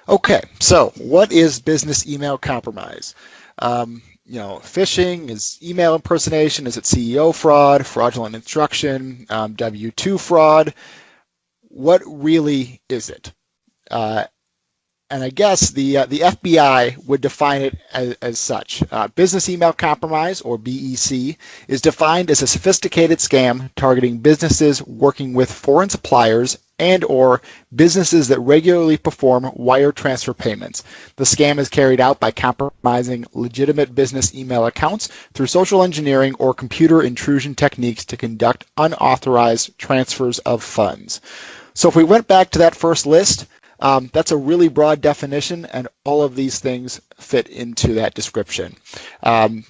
Okay, so what is business email compromise? Phishing is email impersonation. Is it CEO fraud, fraudulent instruction, W-2 fraud? What really is it? And I guess the FBI would define it as such. Business email compromise, or BEC, is defined as a sophisticated scam targeting businesses working with foreign suppliers and or businesses that regularly perform wire transfer payments. The scam is carried out by compromising legitimate business email accounts through social engineering or computer intrusion techniques to conduct unauthorized transfers of funds. So if we went back to that first list, that's a really broad definition, and all of these things fit into that description. I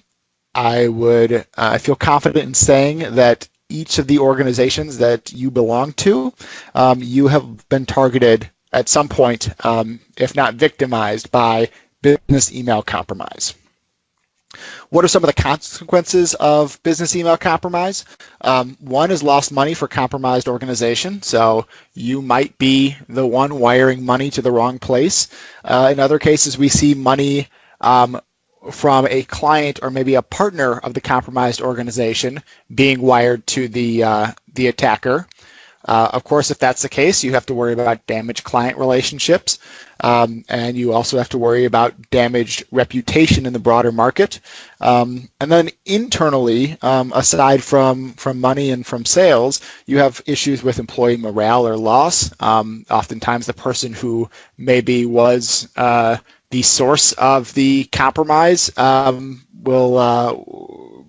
feel confident in saying that each of the organizations that you belong to, you have been targeted at some point, if not victimized, by business email compromise. What are some of the consequences of business email compromise? One is lost money for compromised organization. So you might be the one wiring money to the wrong place. In other cases, we see money from a client or maybe a partner of the compromised organization being wired to the attacker. Of course, if that's the case, you have to worry about damaged client relationships, and you also have to worry about damaged reputation in the broader market. And then internally, aside from money and from sales, you have issues with employee morale or loss. Oftentimes, the person who maybe was the source of the compromise will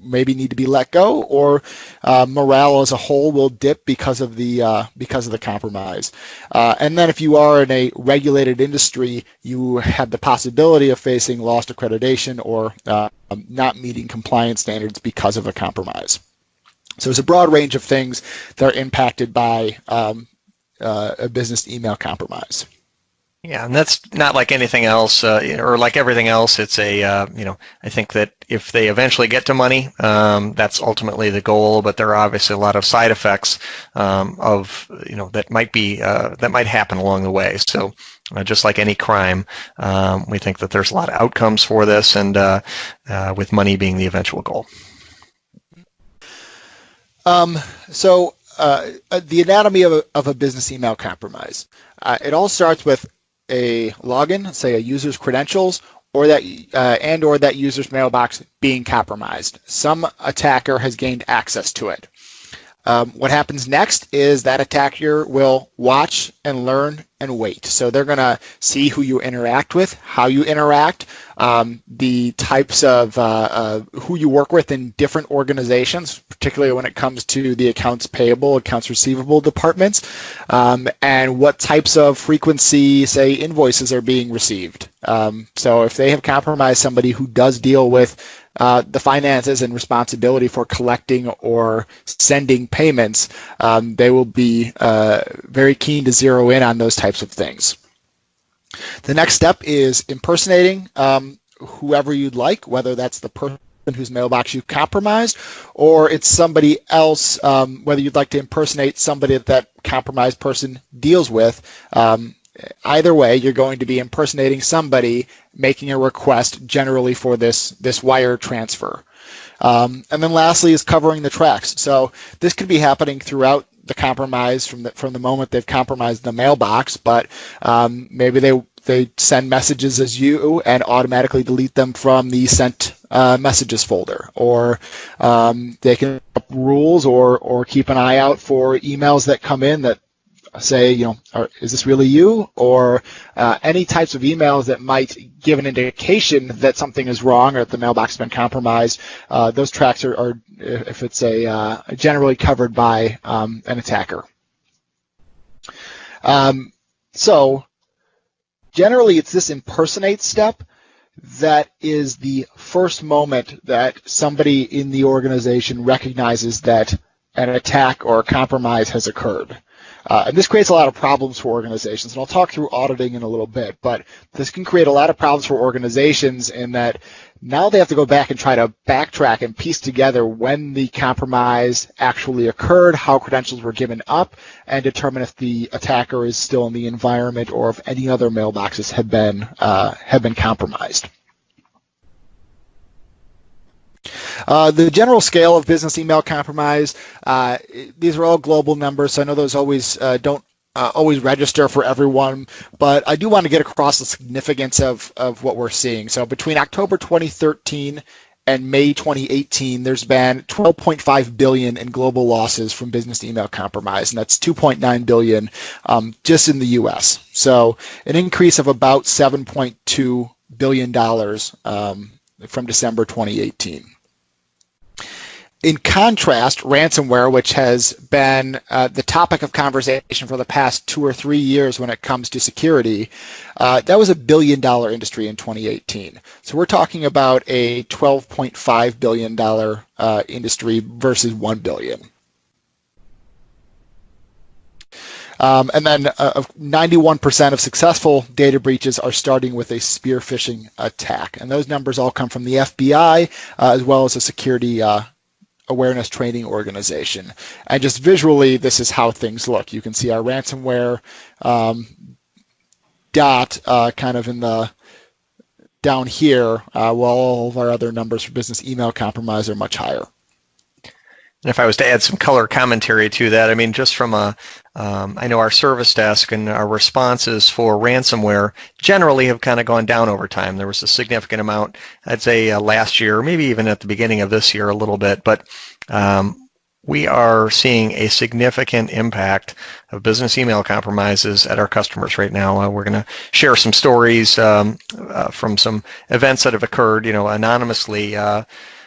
maybe need to be let go, or morale as a whole will dip because of the compromise. And then if you are in a regulated industry, you have the possibility of facing lost accreditation or not meeting compliance standards because of a compromise. So there's a broad range of things that are impacted by a business email compromise. Yeah, and that's not like anything else, or like everything else. It's I think that if they eventually get to money, that's ultimately the goal. But there are obviously a lot of side effects that might happen along the way. So just like any crime, we think that there's a lot of outcomes for this, and with money being the eventual goal. So the anatomy of a business email compromise. It all starts with a login, say a user's credentials, or that user's mailbox being compromised. Some attacker has gained access to it. What happens next is that attacker will watch and learn and wait. So they're going to see who you interact with, how you interact, the types of who you work with in different organizations, particularly when it comes to the accounts payable, accounts receivable departments, and what types of frequency, say, invoices are being received. So if they have compromised somebody who does deal with the finances and responsibility for collecting or sending payments, they will be very keen to zero in on those types of things. The next step is impersonating whoever you'd like, whether that's the person whose mailbox you've compromised, or it's somebody else, whether you'd like to impersonate somebody that compromised person deals with. Either way, you're going to be impersonating somebody making a request generally for this wire transfer. And then lastly is covering the tracks. So this could be happening throughout the compromise from the moment they've compromised the mailbox, but maybe they send messages as you and automatically delete them from the sent messages folder, or they can up rules or keep an eye out for emails that come in that say, is this really you? Or any types of emails that might give an indication that something is wrong or that the mailbox has been compromised. Those tracks are if it's generally covered by an attacker. So generally, it's this impersonate step that is the first moment that somebody in the organization recognizes that an attack or a compromise has occurred. And this creates a lot of problems for organizations. And I'll talk through auditing in a little bit, but this can create a lot of problems for organizations in that now they have to go back and try to backtrack and piece together when the compromise actually occurred, how credentials were given up, and determine if the attacker is still in the environment or if any other mailboxes have been compromised. The general scale of business email compromise, these are all global numbers, so I know those always don't always register for everyone, but I do want to get across the significance of what we're seeing. So between October 2013 and May 2018, there's been 12.5 billion in global losses from business email compromise, and that's 2.9 billion just in the U.S. So an increase of about $7.2 billion from December 2018. In contrast, ransomware, which has been the topic of conversation for the past 2 or 3 years when it comes to security, that was $1 billion industry in 2018. So we're talking about a $12.5 billion industry versus $1 billion. And then 91% of successful data breaches are starting with a spear-phishing attack. And those numbers all come from the FBI as well as a security awareness training organization. And just visually, this is how things look. You can see our ransomware dot kind of in the down here, while all of our other numbers for business email compromise are much higher. And if I was to add some color commentary to that, I mean, just from I know our service desk and our responses for ransomware generally have kind of gone down over time. There was a significant amount, I'd say last year, maybe even at the beginning of this year a little bit, but we are seeing a significant impact of business email compromises at our customers right now. We're going to share some stories from some events that have occurred, anonymously.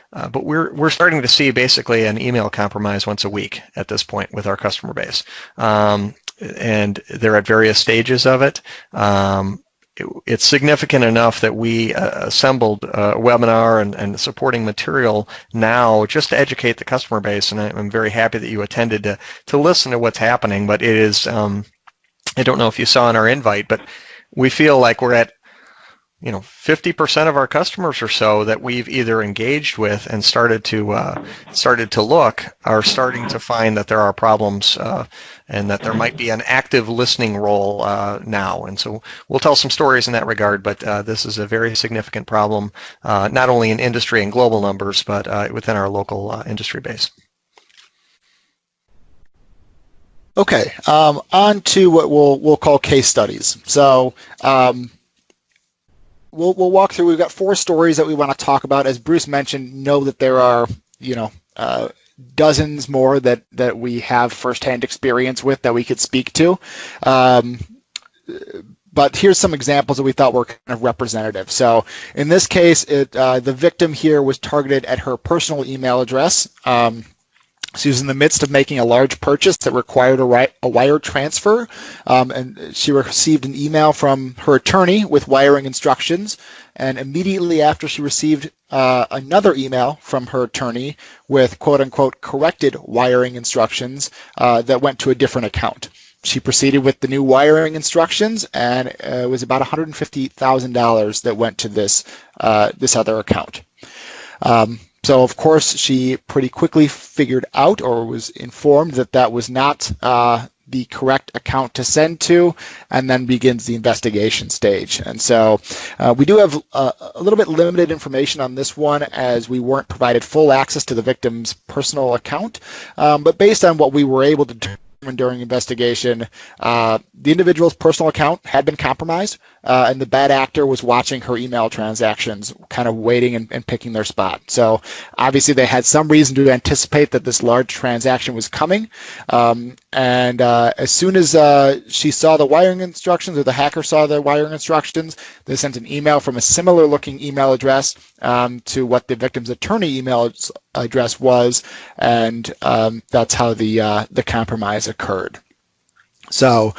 But we're starting to see basically an email compromise once a week at this point with our customer base, and they're at various stages of it. It's significant enough that we assembled a webinar and supporting material now just to educate the customer base, and I'm very happy that you attended to listen to what's happening. But it is, I don't know if you saw in our invite, but we feel like we're at 50% of our customers or so that we've either engaged with and started to look are starting to find that there are problems and that there might be an active listening role now. And so we'll tell some stories in that regard, but this is a very significant problem, not only in industry and global numbers, but within our local industry base. Okay, on to what we'll call case studies. So We'll walk through. We've got 4 stories that we want to talk about. As Bruce mentioned, know that there are, dozens more that we have firsthand experience with that we could speak to. But here's some examples that we thought were kind of representative. So in this case, the victim here was targeted at her personal email address. She was in the midst of making a large purchase that required a wire transfer, and she received an email from her attorney with wiring instructions, and immediately after she received another email from her attorney with quote-unquote corrected wiring instructions that went to a different account. She proceeded with the new wiring instructions, and it was about $150,000 that went to this other account. So, of course, she pretty quickly figured out or was informed that that was not the correct account to send to, and then begins the investigation stage. And so we do have a little bit limited information on this one, as we weren't provided full access to the victim's personal account. But based on what we were able to determine during investigation, the individual's personal account had been compromised, and the bad actor was watching her email transactions, kind of waiting and picking their spot. So obviously they had some reason to anticipate that this large transaction was coming, and as soon as she saw the wiring instructions, or the hacker saw the wiring instructions, they sent an email from a similar looking email address to what the victim's attorney email address was, and that's how the compromise occurred. So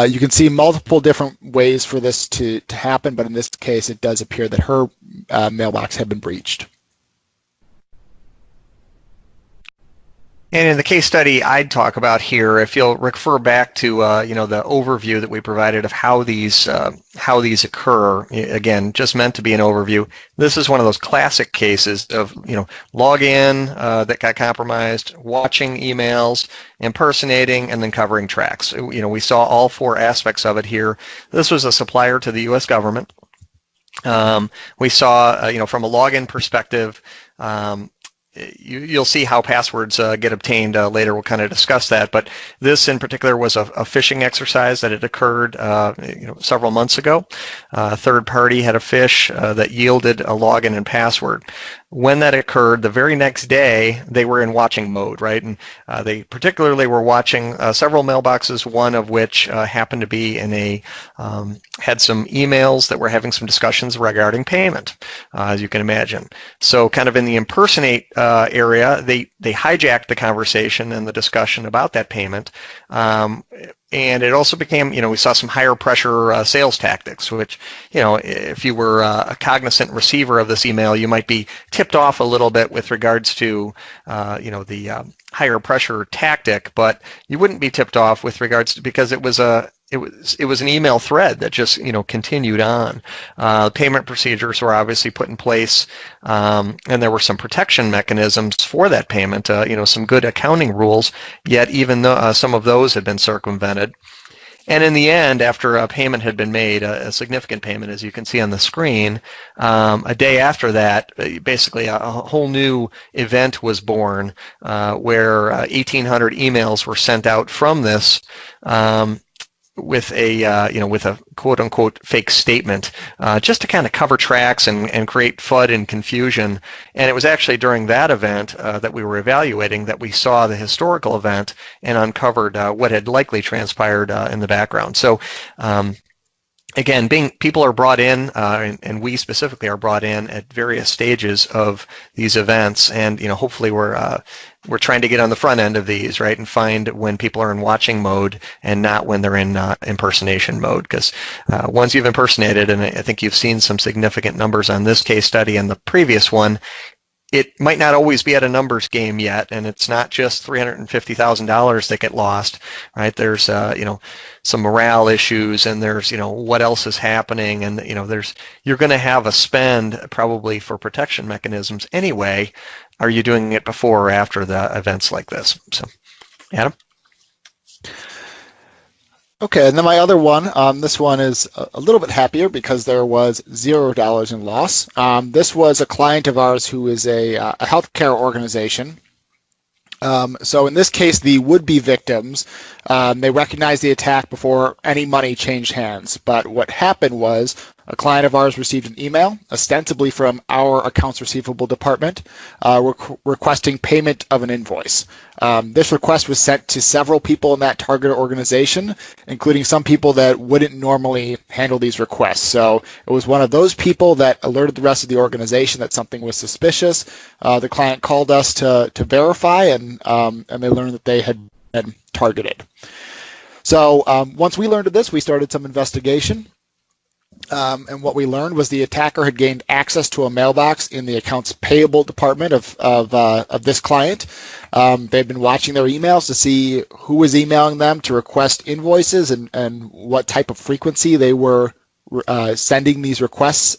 you can see multiple different ways for this to happen, but in this case it does appear that her mailbox had been breached. And in the case study I'd talk about here, if you'll refer back to the overview that we provided of how these occur, again, just meant to be an overview. This is one of those classic cases of login that got compromised, watching emails, impersonating, and then covering tracks. We saw all four aspects of it here. This was a supplier to the U.S. government. We saw, from a login perspective. You'll see how passwords get obtained later. We'll kind of discuss that. But this in particular was a phishing exercise that had occurred several months ago. A third party had a phish that yielded a login and password. When that occurred, the very next day, they were in watching mode, right? And they particularly were watching several mailboxes, one of which happened to be had some emails that were having some discussions regarding payment, as you can imagine. So kind of in the impersonate area, they hijacked the conversation and the discussion about that payment. And it also became, we saw some higher pressure sales tactics, which, if you were a cognizant receiver of this email, you might be tipped off a little bit with regards to, the higher pressure tactic, but you wouldn't be tipped off with regards to, because it was an email thread that just continued on. Payment procedures were obviously put in place, and there were some protection mechanisms for that payment. Some good accounting rules. Yet even though some of those had been circumvented, and in the end, after a payment had been made, a significant payment, as you can see on the screen, a day after that, basically a whole new event was born, where 1,800 emails were sent out from this. With a quote unquote fake statement, just to kind of cover tracks and create FUD and confusion. And it was actually during that event that we were evaluating that we saw the historical event and uncovered what had likely transpired in the background. So again, people are brought in, and we specifically are brought in at various stages of these events, and hopefully we're trying to get on the front end of these, right, and find when people are in watching mode and not when they're in impersonation mode. Because once you've impersonated, and I think you've seen some significant numbers on this case study and the previous one, it might not always be at a numbers game yet, and it's not just $350,000 that get lost, right? There's some morale issues, and there's what else is happening, and you're going to have a spend probably for protection mechanisms anyway. Are you doing it before or after the events like this? So, Adam. Okay, and then my other one, this one is a little bit happier because there was $0 in loss. This was a client of ours who is a healthcare organization. So in this case, the would-be victims, they recognized the attack before any money changed hands. But what happened was a client of ours received an email, ostensibly from our accounts receivable department, requesting payment of an invoice. This request was sent to several people in that target organization, including some people that wouldn't normally handle these requests. So it was one of those people that alerted the rest of the organization that something was suspicious. The client called us to verify, and they learned that they had been targeted. So once we learned of this, we started some investigation. And what we learned was the attacker had gained access to a mailbox in the accounts payable department of this client. They'd been watching their emails to see who was emailing them to request invoices and what type of frequency they were sending these requests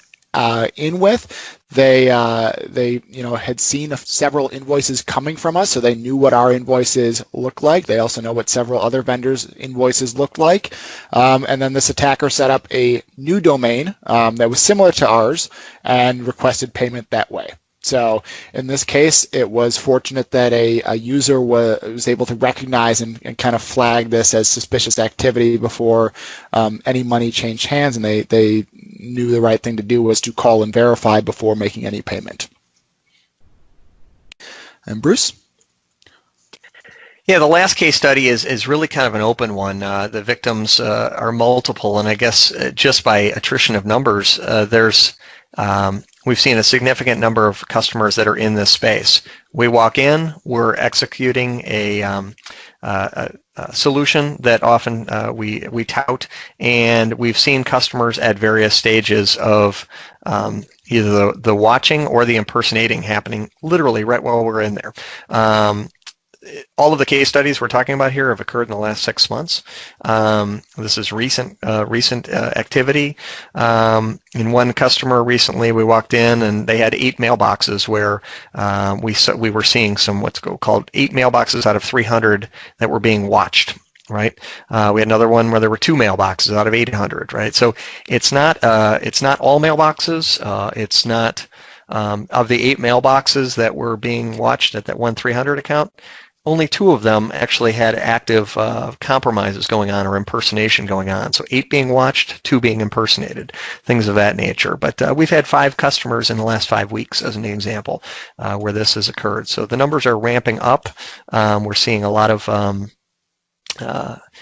in with. They had seen several invoices coming from us, so they knew what our invoices looked like. They also know what several other vendors' invoices looked like. And then this attacker set up a new domain that was similar to ours and requested payment that way. So in this case, it was fortunate that a user was able to recognize and kind of flag this as suspicious activity before any money changed hands, and they knew the right thing to do was to call and verify before making any payment. And Bruce? Yeah, the last case study is really kind of an open one. The victims are multiple, and I guess just by attrition of numbers, we've seen a significant number of customers that are in this space. We walk in, we're executing a solution that often we tout, and we've seen customers at various stages of either the watching or the impersonating happening literally right while we're in there. all of the case studies we're talking about here have occurred in the last 6 months. This is recent activity. In one customer recently, we walked in and they had 8 mailboxes where we were seeing some what's called 8 mailboxes out of 300 that were being watched. Right. We had another one where there were 2 mailboxes out of 800. Right. So it's not all mailboxes. It's not of the 8 mailboxes that were being watched at that 1-300 account. Only 2 of them actually had active compromises going on or impersonation going on. So 8 being watched, 2 being impersonated, things of that nature. But we've had 5 customers in the last 5 weeks, as an example, where this has occurred. So the numbers are ramping up. We're seeing a lot of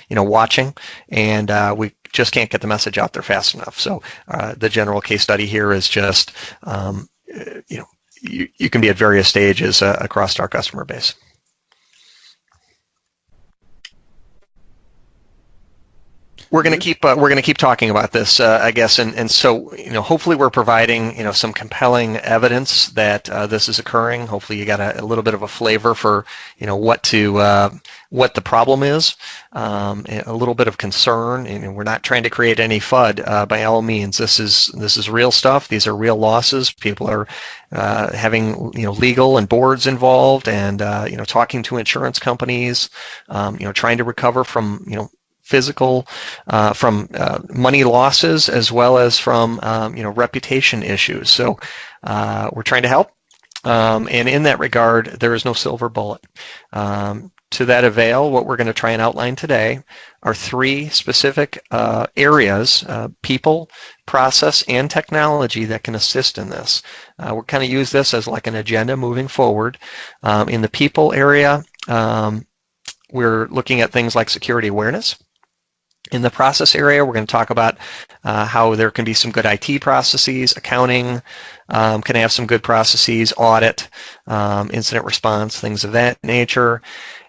watching, and we just can't get the message out there fast enough. So the general case study here is just, you can be at various stages across our customer base. We're going to keep talking about this, I guess, and so hopefully we're providing some compelling evidence that this is occurring. Hopefully you got a little bit of a flavor for what the problem is, a little bit of concern. And we're not trying to create any FUD by all means. This is real stuff. These are real losses. People are having legal and boards involved, and talking to insurance companies, trying to recover from physical, from money losses, as well as from reputation issues. So we're trying to help, and in that regard, there is no silver bullet. To that avail, what we're going to try and outline today are 3 specific areas: people, process, and technology that can assist in this. We'll kind of use this as like an agenda moving forward. In the people area, we're looking at things like security awareness. In the process area, we're going to talk about how there can be some good IT processes. Accounting can have some good processes, audit, incident response, things of that nature.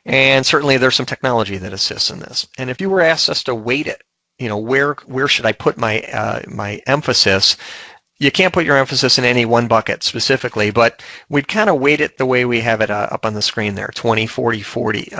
And certainly there's some technology that assists in this. And if you were asked us to weight it, where should I put my emphasis? You can't put your emphasis in any one bucket specifically, but we'd kind of weight it the way we have it up on the screen there, 20, 40, 40.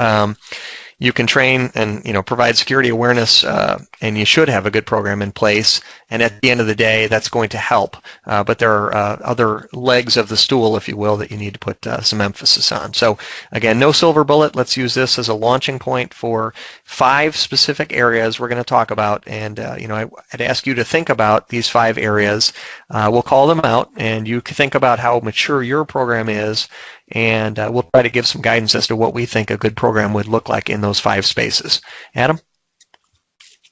You can train and provide security awareness, and you should have a good program in place. And at the end of the day, that's going to help. But there are other legs of the stool, if you will, that you need to put some emphasis on. So again, no silver bullet. Let's use this as a launching point for 5 specific areas we're going to talk about. And I'd ask you to think about these 5 areas. We'll call them out, and you can think about how mature your program is. And we'll try to give some guidance as to what we think a good program would look like in those 5 spaces. Adam?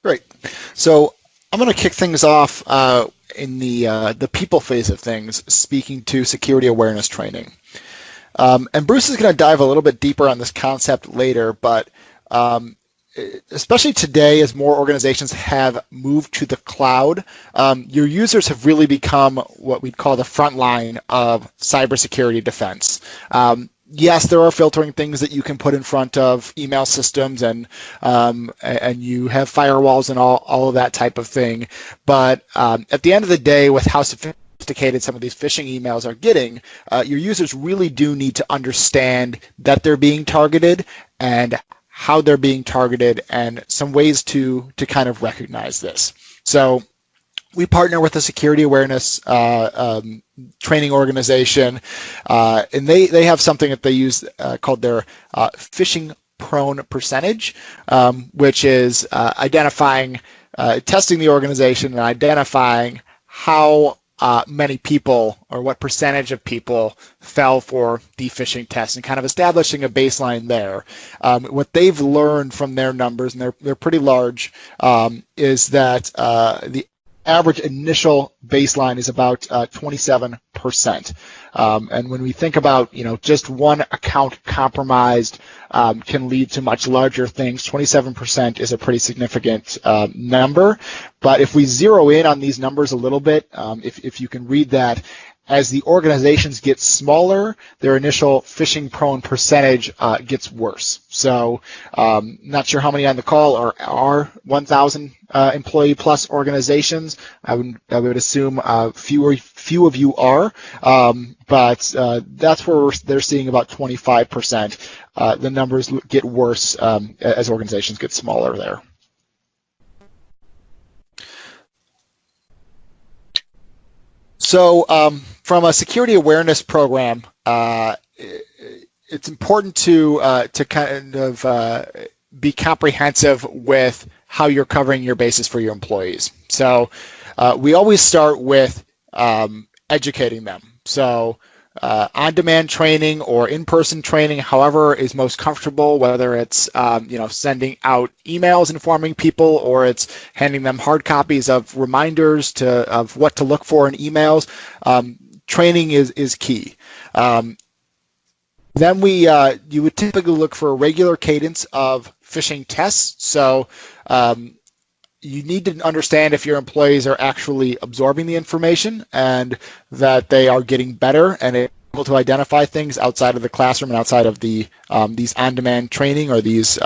Great. So I'm going to kick things off in the people phase of things, speaking to security awareness training. And Bruce is going to dive a little bit deeper on this concept later, but especially today, as more organizations have moved to the cloud, your users have really become what we'd call the front line of cybersecurity defense. Yes, there are filtering things that you can put in front of email systems, and you have firewalls and all of that type of thing. But at the end of the day, with how sophisticated some of these phishing emails are getting, your users really do need to understand that they're being targeted and how they're being targeted, and some ways to kind of recognize this. So we partner with a security awareness training organization, and they have something that they use called their phishing prone percentage, which is identifying, testing the organization and identifying how many people, or what percentage of people, fell for the phishing test, and kind of establishing a baseline there. What they've learned from their numbers, and they're pretty large, is that the average initial baseline is about 27%. And when we think about, just one account compromised can lead to much larger things. 27% is a pretty significant number. But if we zero in on these numbers a little bit, if you can read that, as the organizations get smaller, their initial phishing-prone percentage gets worse. So, not sure how many on the call are 1,000 employee-plus organizations. I would assume few of you are, but that's where they're seeing about 25%. The numbers get worse as organizations get smaller there. So from a security awareness program, it's important to kind of be comprehensive with how you're covering your bases for your employees. So we always start with educating them. So on-demand training or in-person training, however is most comfortable, whether it's sending out emails informing people or it's handing them hard copies of reminders of what to look for in emails. Training is key. Then you would typically look for a regular cadence of phishing tests. So you need to understand if your employees are actually absorbing the information and that they are getting better and able to identify things outside of the classroom and outside of the these on-demand training or these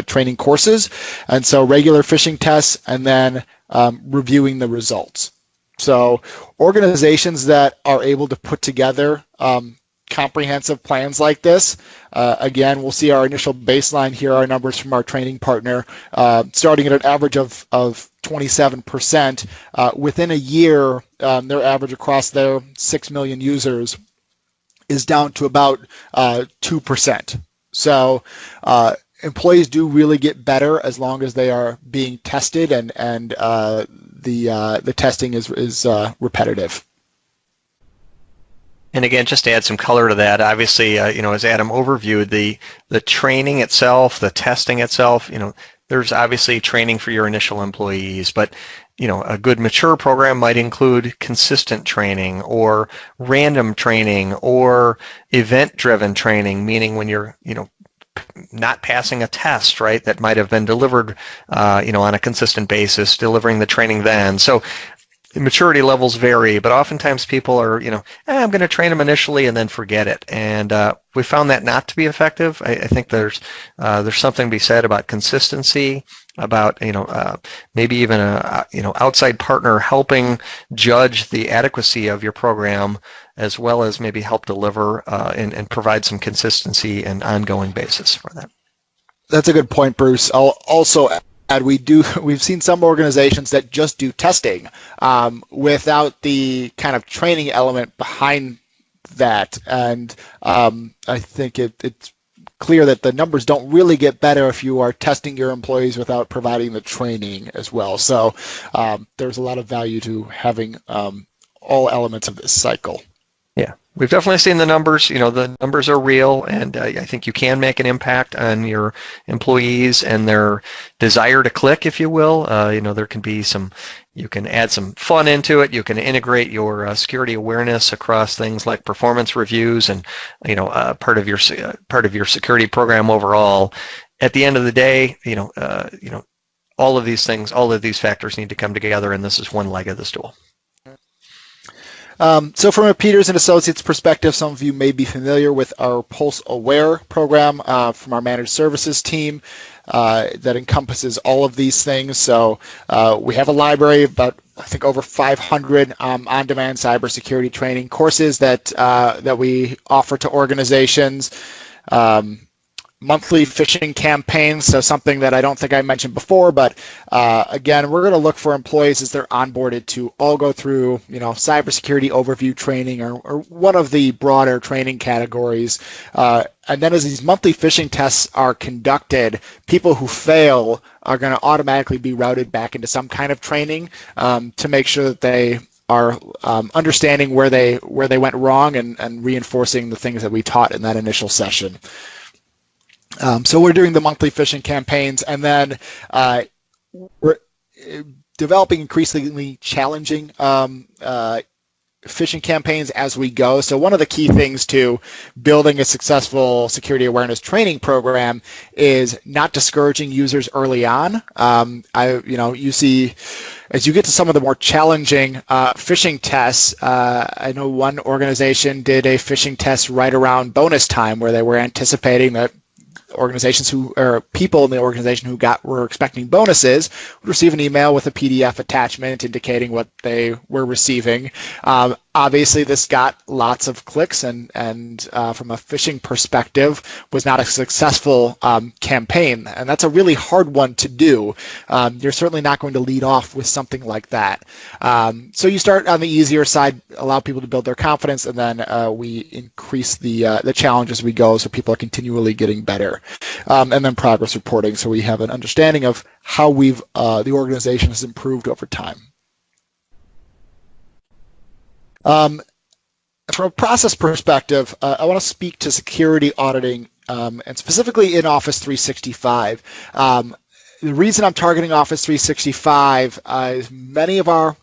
training courses. And so regular phishing tests and then reviewing the results. So organizations that are able to put together comprehensive plans like this. Again, we'll see our initial baseline here, our numbers from our training partner, starting at an average of 27%. Within a year, their average across their 6 million users is down to about 2%. So employees do really get better as long as they are being tested and the testing is repetitive. And again, just to add some color to that, obviously, as Adam overviewed, the training itself, the testing itself, there's obviously training for your initial employees, but a good mature program might include consistent training or random training or event-driven training, meaning when you're, not passing a test, right, that might have been delivered, on a consistent basis, delivering the training then. So maturity levels vary, but oftentimes people are, I'm going to train them initially and then forget it. And we found that not to be effective. I think there's something to be said about consistency, about maybe even a outside partner helping judge the adequacy of your program, as well as maybe help deliver and provide some consistency and ongoing basis for that. That's a good point, Bruce. I'll also add we've seen some organizations that just do testing without the kind of training element behind that, and I think it's clear that the numbers don't really get better if you are testing your employees without providing the training as well. So there's a lot of value to having all elements of this cycle. Yeah, we've definitely seen the numbers. The numbers are real, and I think you can make an impact on your employees and their desire to click, if you will. There can be you can add some fun into it. You can integrate your security awareness across things like performance reviews and, part of your security program overall. At the end of the day, all of these things, all of these factors need to come together, and this is one leg of the stool. So from a Peters and Associates perspective, some of you may be familiar with our Pulse Aware program from our managed services team that encompasses all of these things. So we have a library of about, I think, over 500 on-demand cybersecurity training courses that we offer to organizations. Monthly phishing campaigns, so something that I don't think I mentioned before, but again, we're going to look for employees as they're onboarded to all go through, cybersecurity overview training or one of the broader training categories. And then as these monthly phishing tests are conducted, people who fail are going to automatically be routed back into some kind of training to make sure that they are understanding where they went wrong and reinforcing the things that we taught in that initial session. So we're doing the monthly phishing campaigns, and then we're developing increasingly challenging phishing campaigns as we go. So one of the key things to building a successful security awareness training program is not discouraging users early on. You see, as you get to some of the more challenging phishing tests, I know one organization did a phishing test right around bonus time, where they were anticipating that people in the organization who were expecting bonuses would receive an email with a PDF attachment indicating what they were receiving. Obviously, this got lots of clicks, and from a phishing perspective, was not a successful campaign. And that's a really hard one to do. You're certainly not going to lead off with something like that. So you start on the easier side, allow people to build their confidence, and then we increase the challenge as we go, so people are continually getting better. And then progress reporting, so we have an understanding of how the organization has improved over time. From a process perspective, I want to speak to security auditing, and specifically in Office 365. The reason I'm targeting Office 365 is many of our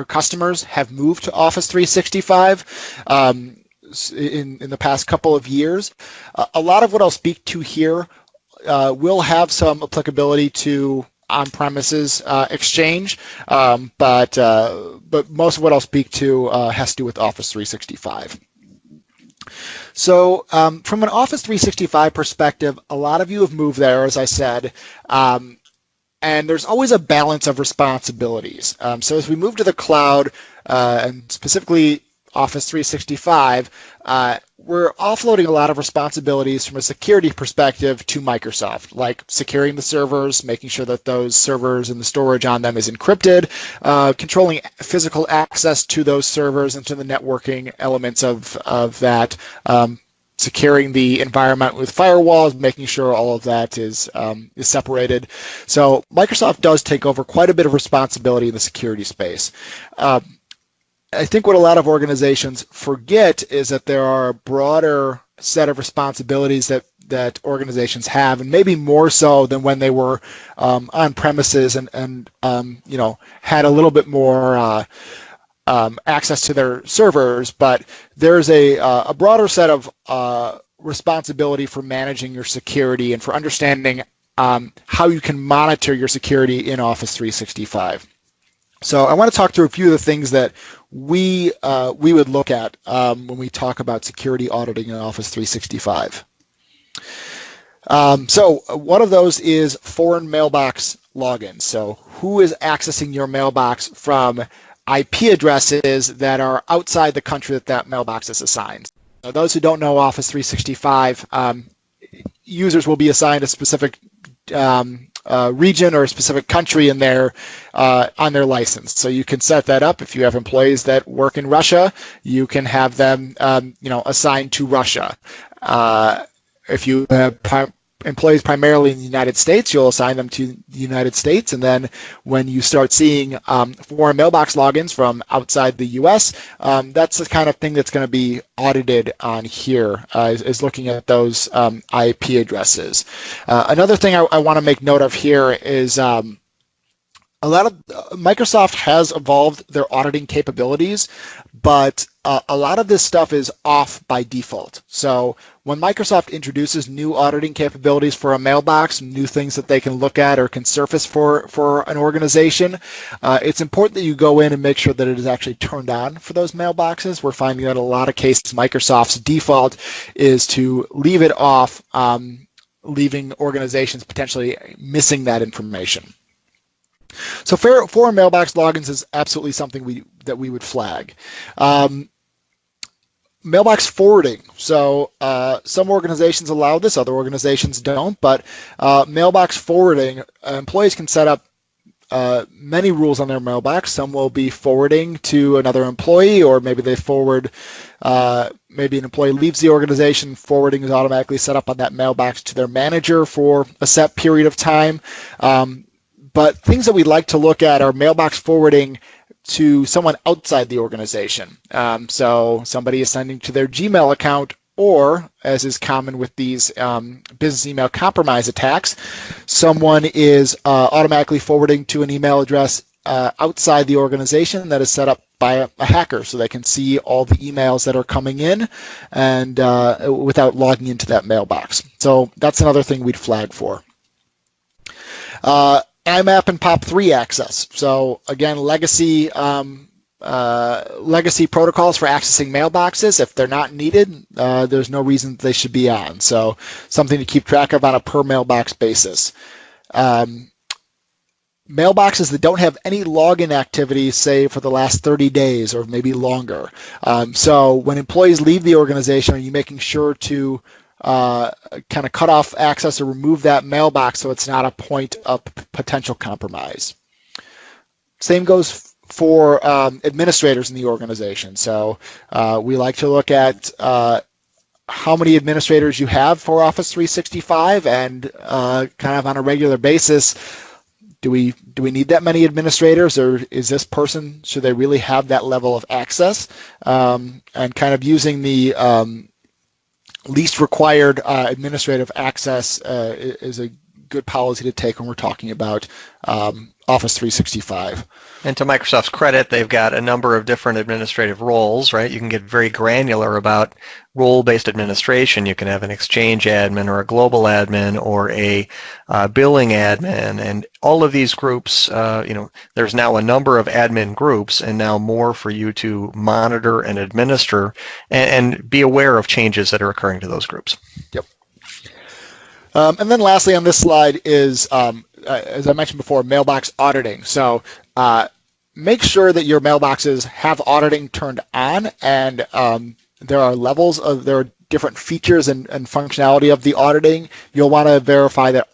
customers have moved to Office 365 in the past couple of years. A lot of what I'll speak to here will have some applicability to on-premises Exchange, but most of what I'll speak to has to do with Office 365. So from an Office 365 perspective, a lot of you have moved there, as I said, and there's always a balance of responsibilities. So as we move to the cloud, and specifically Office 365, we're offloading a lot of responsibilities from a security perspective to Microsoft, like securing the servers, making sure that those servers and the storage on them is encrypted, controlling physical access to those servers and to the networking elements of that, securing the environment with firewalls, making sure all of that is separated. So Microsoft does take over quite a bit of responsibility in the security space. I think what a lot of organizations forget is that there are a broader set of responsibilities that organizations have, and maybe more so than when they were on premises and had a little bit more access to their servers. But there's a broader set of responsibility for managing your security and for understanding how you can monitor your security in Office 365. So I want to talk through a few of the things that we would look at when we talk about security auditing in Office 365. So one of those is foreign mailbox logins. So who is accessing your mailbox from IP addresses that are outside the country that mailbox is assigned? Now, those who don't know Office 365, users will be assigned a specific region or a specific country in their on their license. So you can set that up. If you have employees that work in Russia, you can have them assigned to Russia. If you have employees primarily in the United States, you'll assign them to the United States. And then when you start seeing foreign mailbox logins from outside the US, that's the kind of thing that's going to be audited on here, is looking at those IP addresses. Another thing I want to make note of here is a lot of Microsoft has evolved their auditing capabilities, but a lot of this stuff is off by default. So when Microsoft introduces new auditing capabilities for a mailbox, new things that they can look at or can surface for an organization, it's important that you go in and make sure that it is actually turned on for those mailboxes. We're finding that in a lot of cases, Microsoft's default is to leave it off, leaving organizations potentially missing that information. So foreign mailbox logins is absolutely something that we would flag. Mailbox forwarding. So some organizations allow this, other organizations don't, but mailbox forwarding, employees can set up many rules on their mailbox. Some will be forwarding to another employee, or maybe they forward, maybe an employee leaves the organization, forwarding is automatically set up on that mailbox to their manager for a set period of time. But things that we'd like to look at are mailbox forwarding to someone outside the organization. So somebody is sending to their Gmail account, or, as is common with these business email compromise attacks, someone is automatically forwarding to an email address outside the organization that is set up by a hacker, so they can see all the emails that are coming in and without logging into that mailbox. So that's another thing we'd flag for. IMAP and POP3 access. So again, legacy protocols for accessing mailboxes. If they're not needed, there's no reason they should be on. So something to keep track of on a per mailbox basis. Mailboxes that don't have any login activity, say for the last 30 days or maybe longer. So when employees leave the organization, are you making sure to kind of cut off access or remove that mailbox so it's not a point of potential compromise? Same goes for administrators in the organization. So we like to look at how many administrators you have for Office 365 and kind of on a regular basis, do we need that many administrators, or is this person, should they really have that level of access? And kind of using the least required administrative access is a good policy to take when we're talking about Office 365. And to Microsoft's credit, they've got a number of different administrative roles, right? You can get very granular about role-based administration. You can have an Exchange admin or a global admin or a billing admin, and all of these groups, there's now a number of admin groups and now more for you to monitor and administer and be aware of changes that are occurring to those groups. Yep. And then lastly on this slide is, as I mentioned before, mailbox auditing. So make sure that your mailboxes have auditing turned on, and there are different features and functionality of the auditing. You'll want to verify that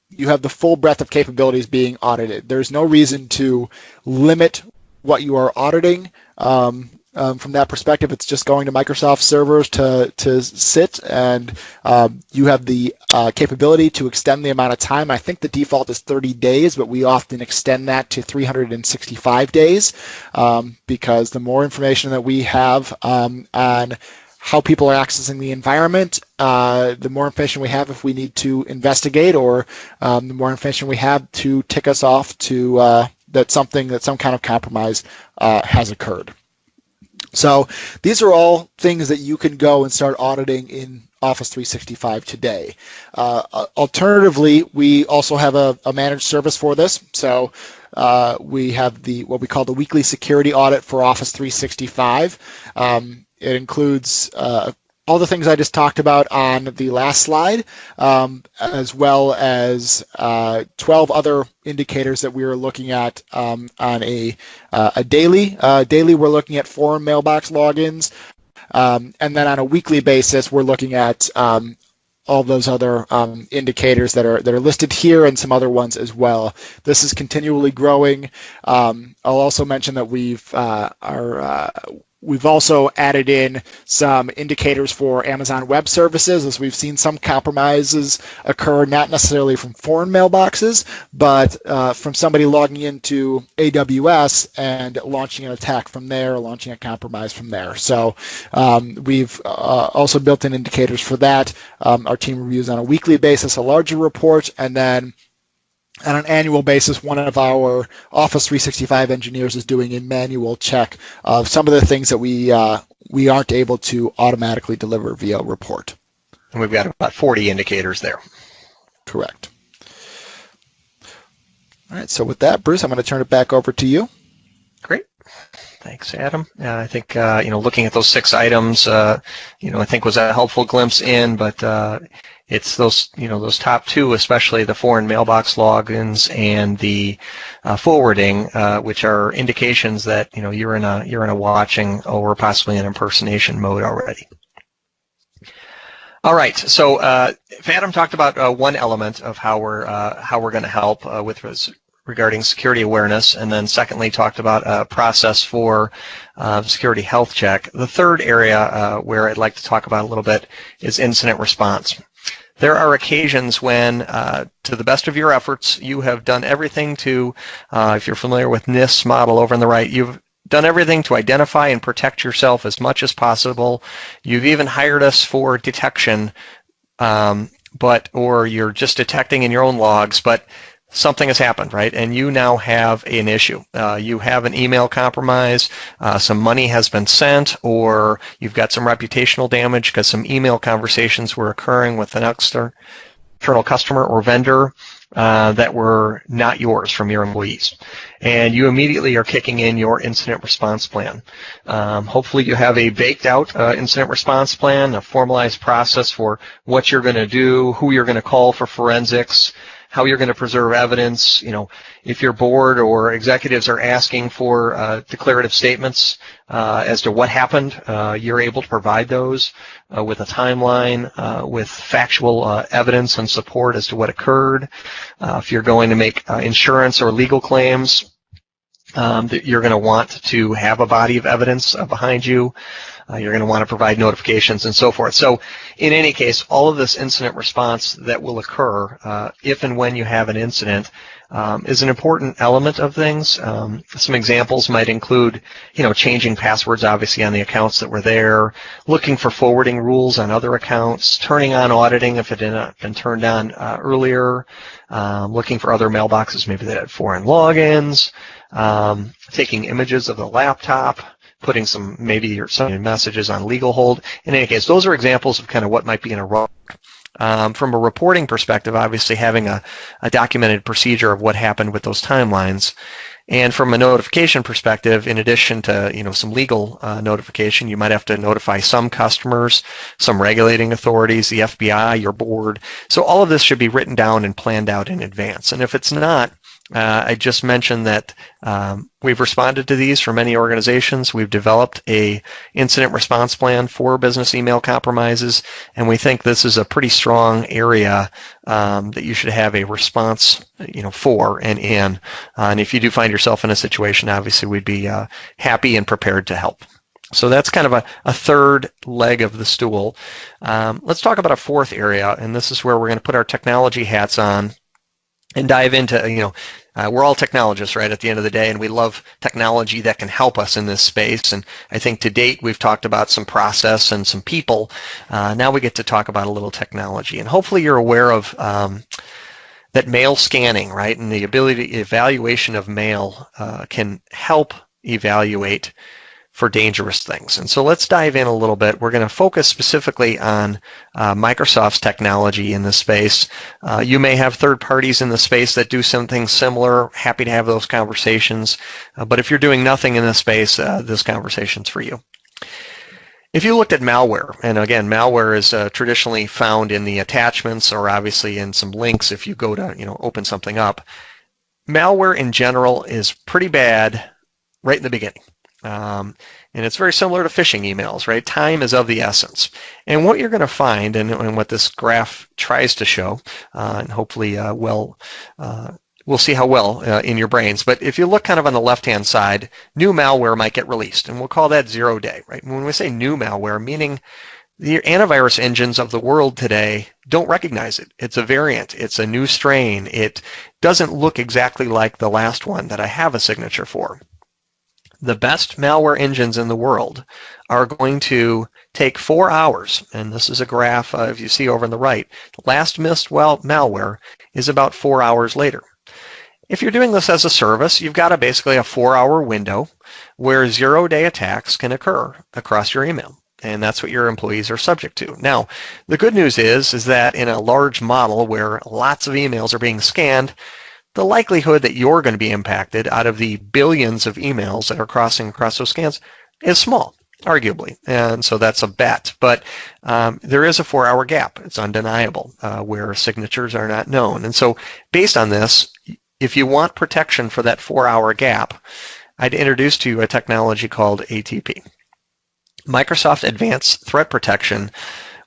you have the full breadth of capabilities being audited. There's no reason to limit what you are auditing. From that perspective, it's just going to Microsoft servers to sit, and you have the capability to extend the amount of time. I think the default is 30 days, but we often extend that to 365 days because the more information that we have on how people are accessing the environment, the more information we have if we need to investigate, or the more information we have to tick us off to that some kind of compromise has occurred. So these are all things that you can go and start auditing in Office 365 today. Alternatively, we also have a managed service for this. So we have what we call the weekly security audit for Office 365. It includes all the things I just talked about on the last slide, as well as 12 other indicators that we are looking at on a daily. Daily, we're looking at foreign mailbox logins, and then on a weekly basis, we're looking at all those other indicators that are listed here, and some other ones as well. This is continually growing. I'll also mention that we've also added in some indicators for Amazon Web Services, as we've seen some compromises occur, not necessarily from foreign mailboxes, but from somebody logging into AWS and launching an attack from there, or launching a compromise from there. So we've also built in indicators for that. Our team reviews on a weekly basis a larger report, and then on an annual basis, one of our Office 365 engineers is doing a manual check of some of the things that we aren't able to automatically deliver via report. And we've got about 40 indicators there. Correct. All right, so with that, Bruce, I'm going to turn it back over to you. Great. Thanks, Adam. I think looking at those 6 items, I think was a helpful glimpse in, but it's those top 2, especially the foreign mailbox logins and the forwarding, which are indications that you're in a watching or possibly an impersonation mode already. All right. So Adam talked about one element of how we're going to help regarding security awareness, and then secondly talked about a process for security health check. The third area where I'd like to talk about a little bit is incident response. There are occasions when, to the best of your efforts, you have done everything to, if you're familiar with NIST's model over on the right, you've done everything to identify and protect yourself as much as possible. You've even hired us for detection, or you're just detecting in your own logs, but something has happened, right? And you now have an issue. You have an email compromise, some money has been sent, or you've got some reputational damage because some email conversations were occurring with an external customer or vendor that were not yours from your employees. And you immediately are kicking in your incident response plan. Hopefully you have a baked out incident response plan, a formalized process for what you're going to do, who you're going to call for forensics, how you're going to preserve evidence. If your board or executives are asking for declarative statements as to what happened, you're able to provide those with a timeline, with factual evidence and support as to what occurred. If you're going to make insurance or legal claims, that you're going to want to have a body of evidence behind you. You're going to want to provide notifications and so forth. So in any case, all of this incident response that will occur if and when you have an incident is an important element of things. Some examples might include, changing passwords obviously on the accounts that were there, looking for forwarding rules on other accounts, turning on auditing if it had not been turned on earlier, looking for other mailboxes maybe that had foreign logins, taking images of the laptop, putting some messages on legal hold. In any case, those are examples of kind of what might be in a row. From a reporting perspective, obviously having a documented procedure of what happened with those timelines. And from a notification perspective, in addition to some legal notification, you might have to notify some customers, some regulating authorities, the FBI, your board. So all of this should be written down and planned out in advance. And if it's not, I just mentioned that we've responded to these for many organizations. We've developed a incident response plan for business email compromises, and we think this is a pretty strong area that you should have a response, for and in. And if you do find yourself in a situation, obviously we'd be happy and prepared to help. So that's kind of a third leg of the stool. Let's talk about a fourth area, and this is where we're going to put our technology hats on and dive into, we're all technologists, right, at the end of the day, and we love technology that can help us in this space. And I think to date, we've talked about some process and some people. Now we get to talk about a little technology. And hopefully you're aware of that mail scanning, right, and the evaluation of mail can help evaluate for dangerous things. And so let's dive in a little bit. We're going to focus specifically on Microsoft's technology in this space. You may have third parties in the space that do something similar. Happy to have those conversations. But if you're doing nothing in this space, this conversation's for you. If you looked at malware, and again, malware is traditionally found in the attachments or obviously in some links if you go to open something up. Malware in general is pretty bad right in the beginning. And it's very similar to phishing emails, right? Time is of the essence. And what you're going to find, and what this graph tries to show, and hopefully we'll see how well in your brains, but if you look kind of on the left-hand side, new malware might get released, and we'll call that 0 day, right? And when we say new malware, meaning the antivirus engines of the world today don't recognize it. It's a variant. It's a new strain. It doesn't look exactly like the last one that I have a signature for. The best malware engines in the world are going to take 4 hours, and this is a graph if you see over on the right. Last missed malware is about 4 hours later. If you're doing this as a service, you've got basically a 4-hour window where 0 day attacks can occur across your email, and that's what your employees are subject to. Now, the good news is that in a large model where lots of emails are being scanned, the likelihood that you're going to be impacted out of the billions of emails that are crossing across those scans is small, arguably. And so that's a bet. But there is a 4-hour gap. It's undeniable where signatures are not known. And so based on this, if you want protection for that 4-hour gap, I'd introduce to you a technology called ATP. Microsoft Advanced Threat Protection.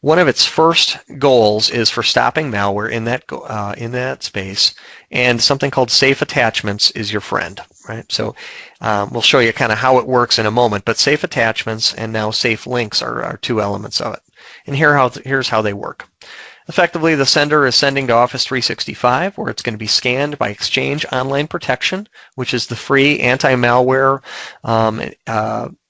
One of its first goals is for stopping malware in that space, and something called safe attachments is your friend, right? So we'll show you kind of how it works in a moment, but safe attachments and now safe links are two elements of it. And here's how they work. Effectively, the sender is sending to Office 365, where it's going to be scanned by Exchange Online Protection, which is the free anti-malware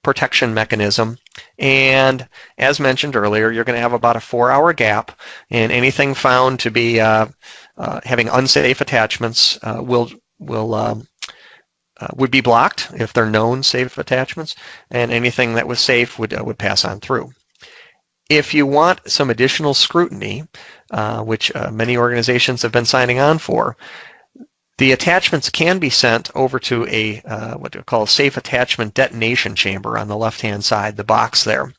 protection mechanism. And as mentioned earlier, you're going to have about a 4-hour gap, and anything found to be having unsafe attachments would be blocked if they're known safe attachments, and anything that was safe would pass on through. If you want some additional scrutiny, which many organizations have been signing on for, the attachments can be sent over to a what we call a safe attachment detonation chamber on the left-hand side, the box there.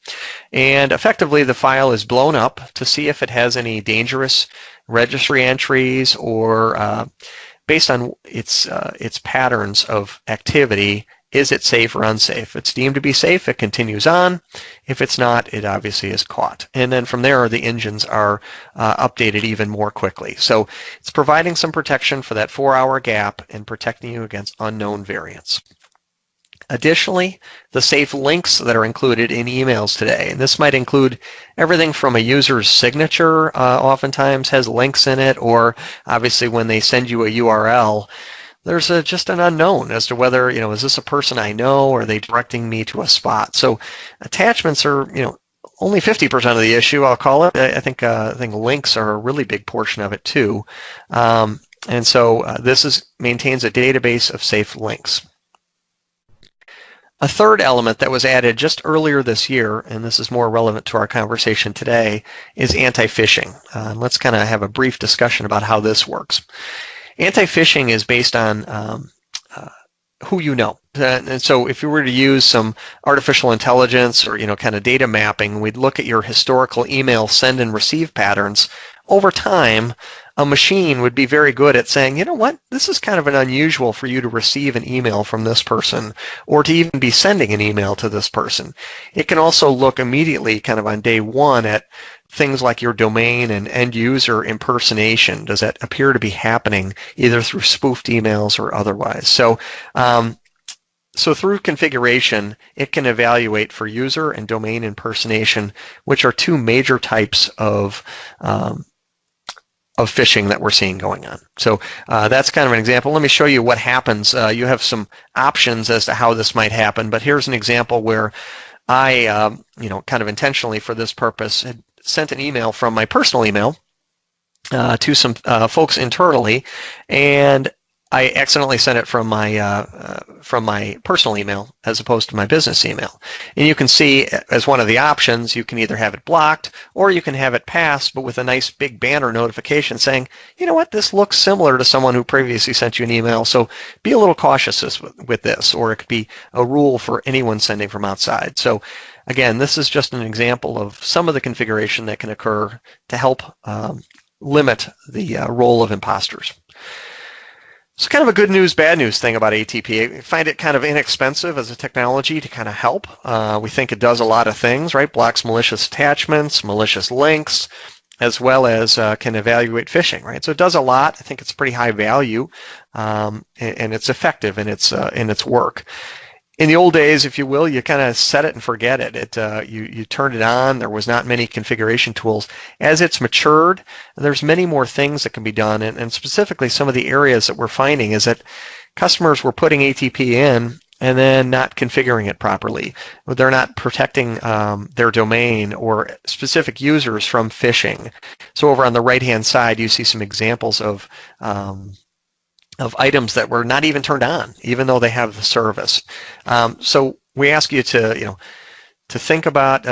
And effectively, the file is blown up to see if it has any dangerous registry entries or based on its patterns of activity, is it safe or unsafe? If it's deemed to be safe, it continues on. If it's not, it obviously is caught. And then from there, the engines are updated even more quickly. So it's providing some protection for that 4-hour gap and protecting you against unknown variants. Additionally, the safe links that are included in emails today, and this might include everything from a user's signature, oftentimes has links in it, or obviously when they send you a URL, there's just an unknown as to whether, is this a person I know, or are they directing me to a spot? So attachments are, only 50% of the issue, I'll call it. I think links are a really big portion of it too. And so this maintains a database of safe links. A third element that was added just earlier this year, and this is more relevant to our conversation today, is anti-phishing. Let's kind of have a brief discussion about how this works. Anti-phishing is based on who you know. And so if you were to use some artificial intelligence or, kind of data mapping, we'd look at your historical email send and receive patterns. Over time, a machine would be very good at saying, you know what, this is kind of unusual for you to receive an email from this person or to even be sending an email to this person. It can also look immediately kind of on day one at things like your domain and end user impersonation. Does that appear to be happening either through spoofed emails or otherwise? So through configuration, it can evaluate for user and domain impersonation, which are two major types of phishing that we're seeing going on. So that's kind of an example. Let me show you what happens. You have some options as to how this might happen, but here's an example where I, kind of intentionally for this purpose, had sent an email from my personal email to some folks internally, and I accidentally sent it from my personal email as opposed to my business email. And you can see as one of the options, you can either have it blocked or you can have it passed, but with a nice big banner notification saying, you know what, this looks similar to someone who previously sent you an email, so be a little cautious with this, or it could be a rule for anyone sending from outside. So again, this is just an example of some of the configuration that can occur to help limit the role of imposters. It's kind of a good news, bad news thing about ATP. I find it kind of inexpensive as a technology to kind of help. We think it does a lot of things, right? Blocks malicious attachments, malicious links, as well as can evaluate phishing, right? So it does a lot. I think it's pretty high value, and it's effective in its work. In the old days, if you will, you kind of set it and forget it. You turned it on. There was not many configuration tools. As it's matured, there's many more things that can be done, and specifically some of the areas that we're finding is that customers were putting ATP in and then not configuring it properly. They're not protecting their domain or specific users from phishing. So over on the right-hand side, you see some examples of items that were not even turned on, even though they have the service. So we ask you to, to think about,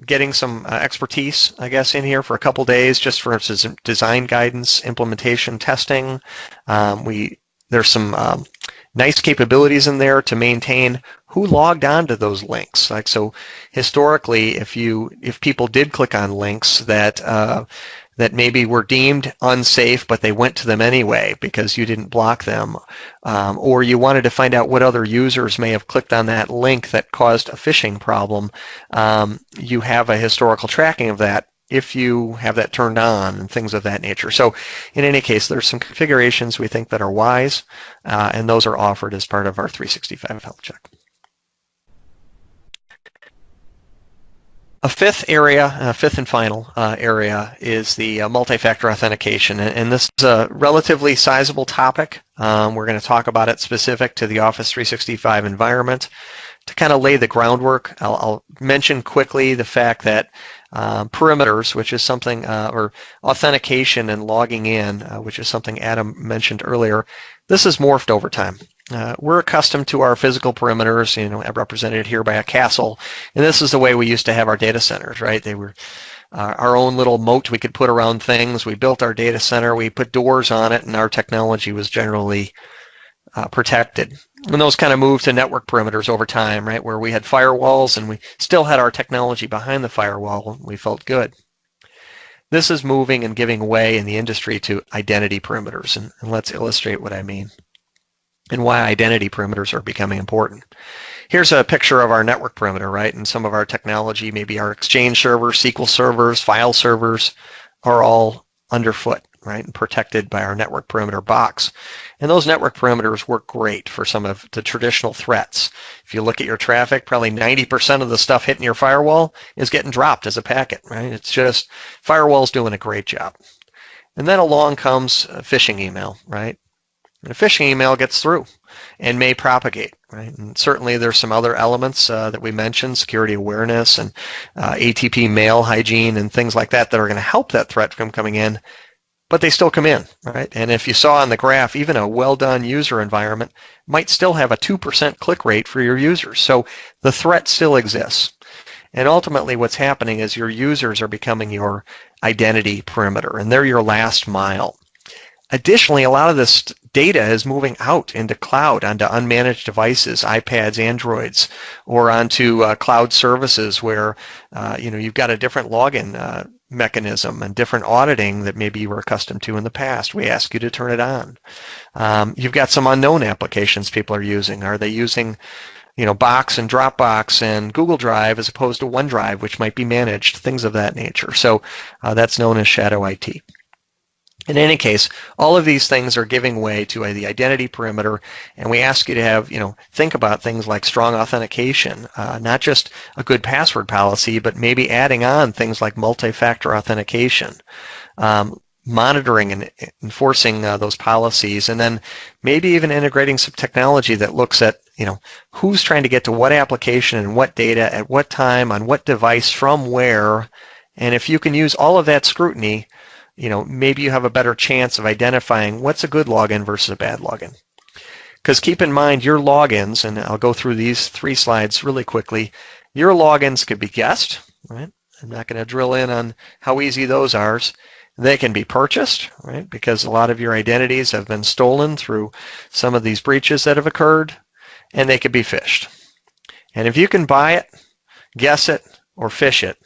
getting some expertise, I guess, in here for a couple days, just for instance, design guidance, implementation, testing. There's some nice capabilities in there to maintain who logged on to those links. Like, so historically, if people did click on links that maybe were deemed unsafe, but they went to them anyway because you didn't block them, or you wanted to find out what other users may have clicked on that link that caused a phishing problem, you have a historical tracking of that if you have that turned on and things of that nature. So in any case, there's some configurations we think that are wise, and those are offered as part of our 365 health check. A fifth and final area is the multi-factor authentication, and this is a relatively sizable topic. We're going to talk about it specific to the Office 365 environment. To kind of lay the groundwork, I'll mention quickly the fact that perimeters, which is something, or authentication and logging in, which is something Adam mentioned earlier, this has morphed over time. We're accustomed to our physical perimeters, represented here by a castle, and this is the way we used to have our data centers, right? They were our own little moat we could put around things. We built our data center, we put doors on it, and our technology was generally protected. And those kind of moved to network perimeters over time, right, where we had firewalls and we still had our technology behind the firewall. We felt good. This is moving and giving way in the industry to identity perimeters, and let's illustrate what I mean and why identity perimeters are becoming important. Here's a picture of our network perimeter, right? And some of our technology, maybe our Exchange servers, SQL servers, file servers, are all underfoot, right, and protected by our network perimeter box. And those network perimeters work great for some of the traditional threats. If you look at your traffic, probably 90% of the stuff hitting your firewall is getting dropped as a packet, right? It's just firewall's doing a great job. And then along comes a phishing email, right? And a phishing email gets through and may propagate, right? And certainly there's some other elements that we mentioned, security awareness and ATP mail hygiene and things like that are going to help that threat from coming in, but they still come in, right? And if you saw on the graph, even a well-done user environment might still have a 2% click rate for your users. So the threat still exists. And ultimately what's happening is your users are becoming your identity perimeter, and they're your last mile. Additionally, a lot of this data is moving out into cloud, onto unmanaged devices, iPads, Androids, or onto cloud services where you've got a different login mechanism and different auditing that maybe you were accustomed to in the past. We ask you to turn it on. You've got some unknown applications people are using. Are they using Box and Dropbox and Google Drive as opposed to OneDrive, which might be managed, things of that nature. So that's known as shadow IT. In any case, all of these things are giving way to the identity perimeter, and we ask you to have, think about things like strong authentication, not just a good password policy, but maybe adding on things like multi-factor authentication, monitoring and enforcing those policies, and then maybe even integrating some technology that looks at, who's trying to get to what application and what data at what time on what device from where, and if you can use all of that scrutiny, maybe you have a better chance of identifying what's a good login versus a bad login. Because keep in mind your logins, and I'll go through these 3 slides really quickly, your logins could be guessed, right? I'm not going to drill in on how easy those are. They can be purchased, right? Because a lot of your identities have been stolen through some of these breaches that have occurred, and they could be phished. And if you can buy it, guess it, or phish it,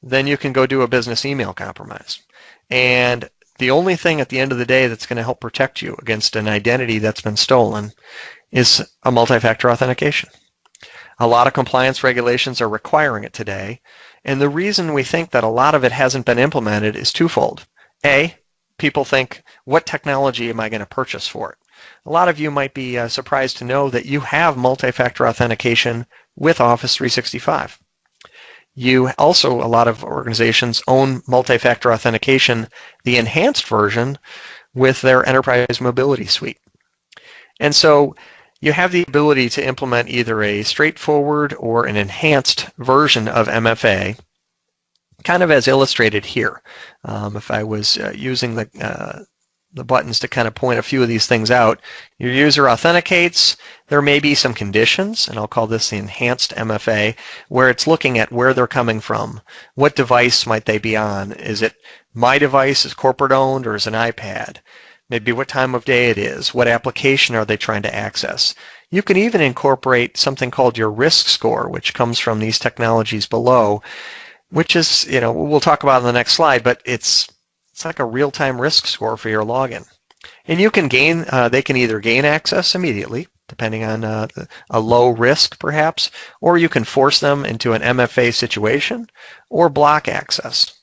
then you can go do a business email compromise. And the only thing at the end of the day that's going to help protect you against an identity that's been stolen is a multi-factor authentication. A lot of compliance regulations are requiring it today, and the reason we think that a lot of it hasn't been implemented is twofold. A, people think, what technology am I going to purchase for it? A lot of you might be surprised to know that you have multi-factor authentication with Office 365. You also, a lot of organizations own multi-factor authentication, the enhanced version, with their enterprise mobility suite. And so you have the ability to implement either a straightforward or an enhanced version of MFA, kind of as illustrated here. If I was using the buttons to kind of point a few of these things out. Your user authenticates. There may be some conditions, and I'll call this the enhanced MFA, where it's looking at where they're coming from. What device might they be on? Is it my device, is corporate owned, or is it an iPad? Maybe what time of day it is. What application are they trying to access? You can even incorporate something called your risk score, which comes from these technologies below, which is, we'll talk about in the next slide, but it's like a real-time risk score for your login. And you can gain, they can either gain access immediately, depending on a low risk perhaps, or you can force them into an MFA situation or block access.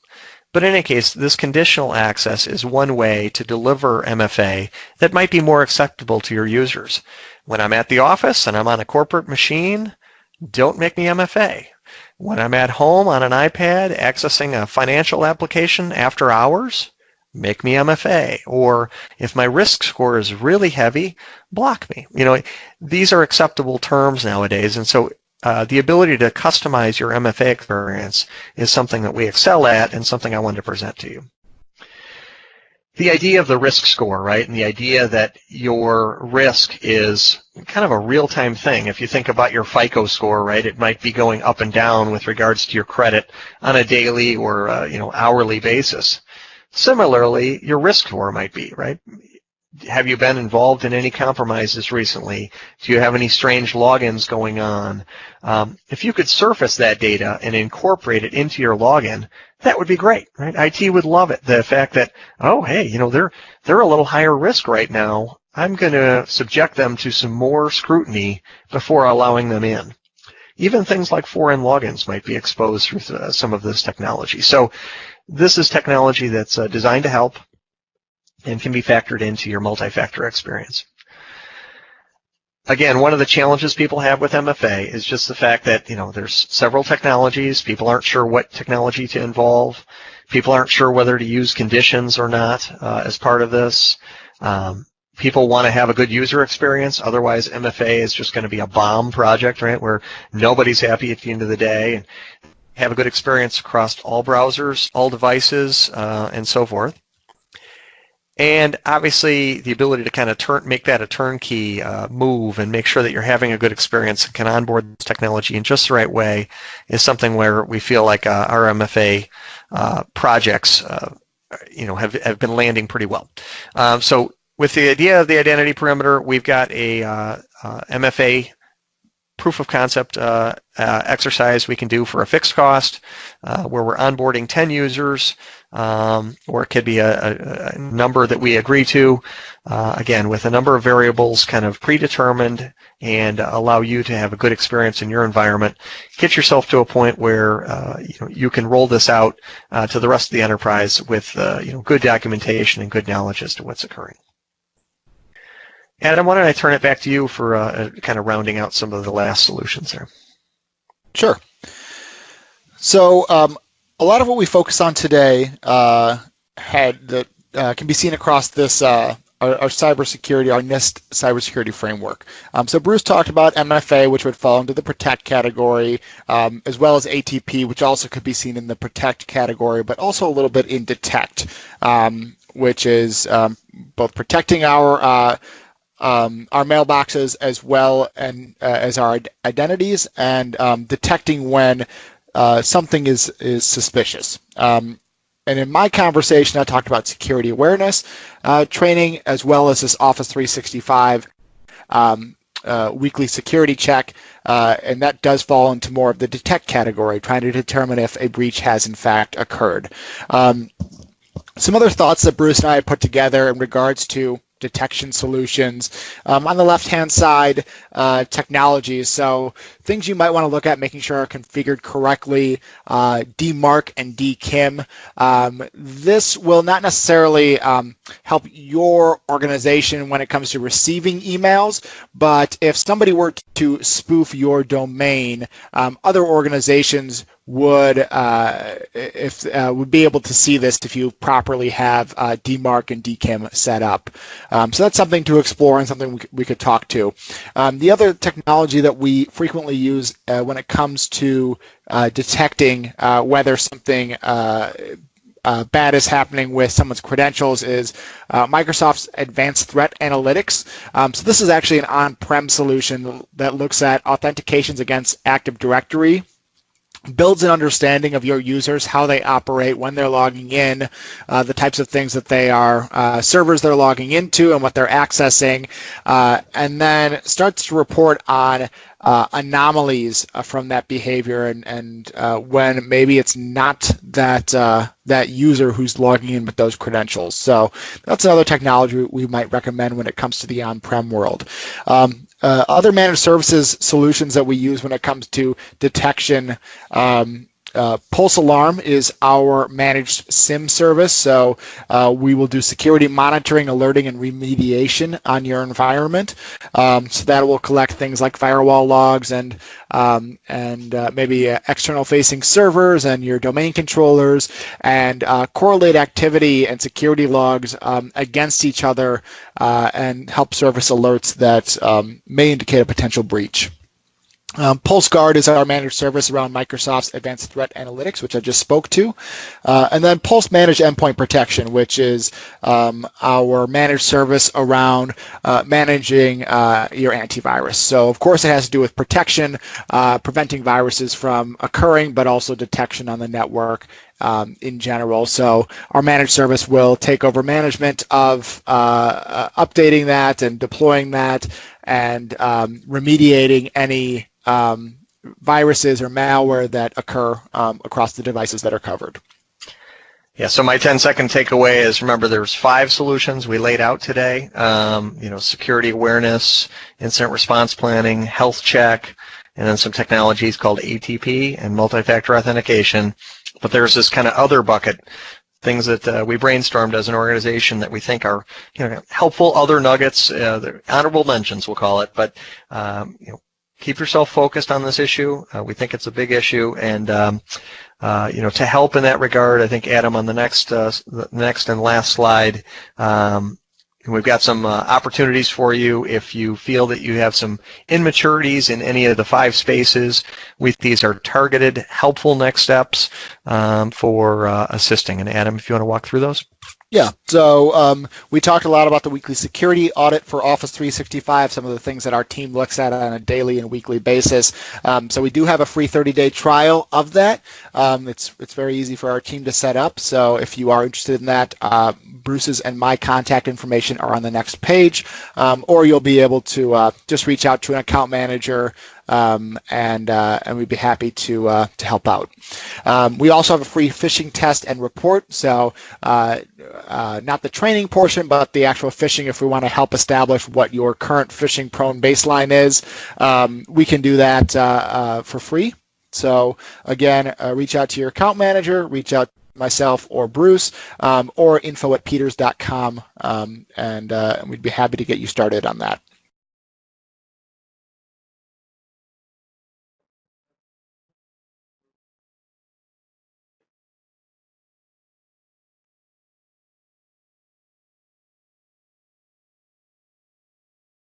But in any case, this conditional access is one way to deliver MFA that might be more acceptable to your users. When I'm at the office and I'm on a corporate machine, don't make me MFA. When I'm at home on an iPad accessing a financial application after hours, make me MFA. Or if my risk score is really heavy, block me. These are acceptable terms nowadays, and so the ability to customize your MFA experience is something that we excel at and something I wanted to present to you. The idea of the risk score, right, and the idea that your risk is kind of a real-time thing. If you think about your FICO score, right, it might be going up and down with regards to your credit on a daily or hourly basis. Similarly, your risk score might be, right? Have you been involved in any compromises recently? Do you have any strange logins going on? If you could surface that data and incorporate it into your login, that would be great, right? IT would love it. The fact that, oh, hey, they're a little higher risk right now. I'm going to subject them to some more scrutiny before allowing them in. Even things like foreign logins might be exposed through some of this technology. So this is technology that's designed to help and can be factored into your multi-factor experience. Again, one of the challenges people have with MFA is just the fact that, there's several technologies. People aren't sure what technology to involve. People aren't sure whether to use conditions or not as part of this. People want to have a good user experience. Otherwise, MFA is just going to be a bomb project, right, where nobody's happy at the end of the day. And have a good experience across all browsers, all devices, and so forth. And obviously, the ability to kind of make that a turnkey move and make sure that you're having a good experience and can onboard this technology in just the right way is something where we feel like our MFA projects, have been landing pretty well. So with the idea of the identity perimeter, we've got a MFA proof of concept exercise we can do for a fixed cost where we're onboarding 10 users, or it could be a number that we agree to, again, with a number of variables kind of predetermined and allow you to have a good experience in your environment. Get yourself to a point where you can roll this out to the rest of the enterprise with good documentation and good knowledge as to what's occurring. Adam, why don't I turn it back to you for kind of rounding out some of the last solutions there? Sure. So a lot of what we focus on today can be seen across this our cybersecurity, our NIST cybersecurity framework. So Bruce talked about MFA, which would fall into the protect category, as well as ATP, which also could be seen in the protect category, but also a little bit in detect, which is both protecting our mailboxes as well and as our identities, and detecting when something is suspicious. And in my conversation, I talked about security awareness training, as well as this Office 365 weekly security check, and that does fall into more of the detect category, trying to determine if a breach has in fact occurred. Some other thoughts that Bruce and I put together in regards to detection solutions. On the left-hand side, technologies. So things you might want to look at, making sure are configured correctly, DMARC and DKIM. This will not necessarily help your organization when it comes to receiving emails, but if somebody were to spoof your domain, other organizations would be able to see this if you properly have DMARC and DKIM set up. So that's something to explore and something we could talk to. The other technology that we frequently use when it comes to detecting whether something bad is happening with someone's credentials is Microsoft's Advanced Threat Analytics. So this is actually an on-prem solution that looks at authentications against Active Directory, builds an understanding of your users, how they operate, when they're logging in, the types of things that they are, servers they're logging into and what they're accessing, and then starts to report on anomalies from that behavior and when maybe it's not that user who's logging in with those credentials. So that's another technology we might recommend when it comes to the on-prem world. Other managed services solutions that we use when it comes to detection Pulse Alarm is our managed SIM service, so we will do security monitoring, alerting, and remediation on your environment. So that will collect things like firewall logs and maybe external-facing servers and your domain controllers, and correlate activity and security logs against each other and help surface alerts that may indicate a potential breach. PulseGuard is our managed service around Microsoft's Advanced Threat Analytics, which I just spoke to. And then Pulse Managed Endpoint Protection, which is our managed service around managing your antivirus. So, of course, it has to do with protection, preventing viruses from occurring, but also detection on the network in general. So our managed service will take over management of updating that and deploying that and remediating any viruses or malware that occur across the devices that are covered. Yeah, so my 10-second takeaway is, remember, there's 5 solutions we laid out today. Security awareness, incident response planning, health check, and then some technologies called ATP and multi-factor authentication. But there's this kind of other bucket, things that we brainstormed as an organization that we think are helpful, other nuggets, honorable mentions, we'll call it. But keep yourself focused on this issue. We think it's a big issue, and to help in that regard, I think, Adam, on the next and last slide, we've got some opportunities for you if you feel that you have some immaturities in any of the 5 spaces. These are targeted, helpful next steps for assisting. And Adam, if you want to walk through those. Yeah, so we talked a lot about the weekly security audit for Office 365, some of the things that our team looks at on a daily and weekly basis. So we do have a free 30-day trial of that. It's very easy for our team to set up. So if you are interested in that, Bruce's and my contact information are on the next page, or you'll be able to just reach out to an account manager, and we'd be happy to help out. We also have a free phishing test and report, so not the training portion, but the actual phishing. If we want to help establish what your current phishing prone baseline is, we can do that for free. So again, reach out to your account manager, reach out to myself or Bruce, or info@peters.com, and we'd be happy to get you started on that.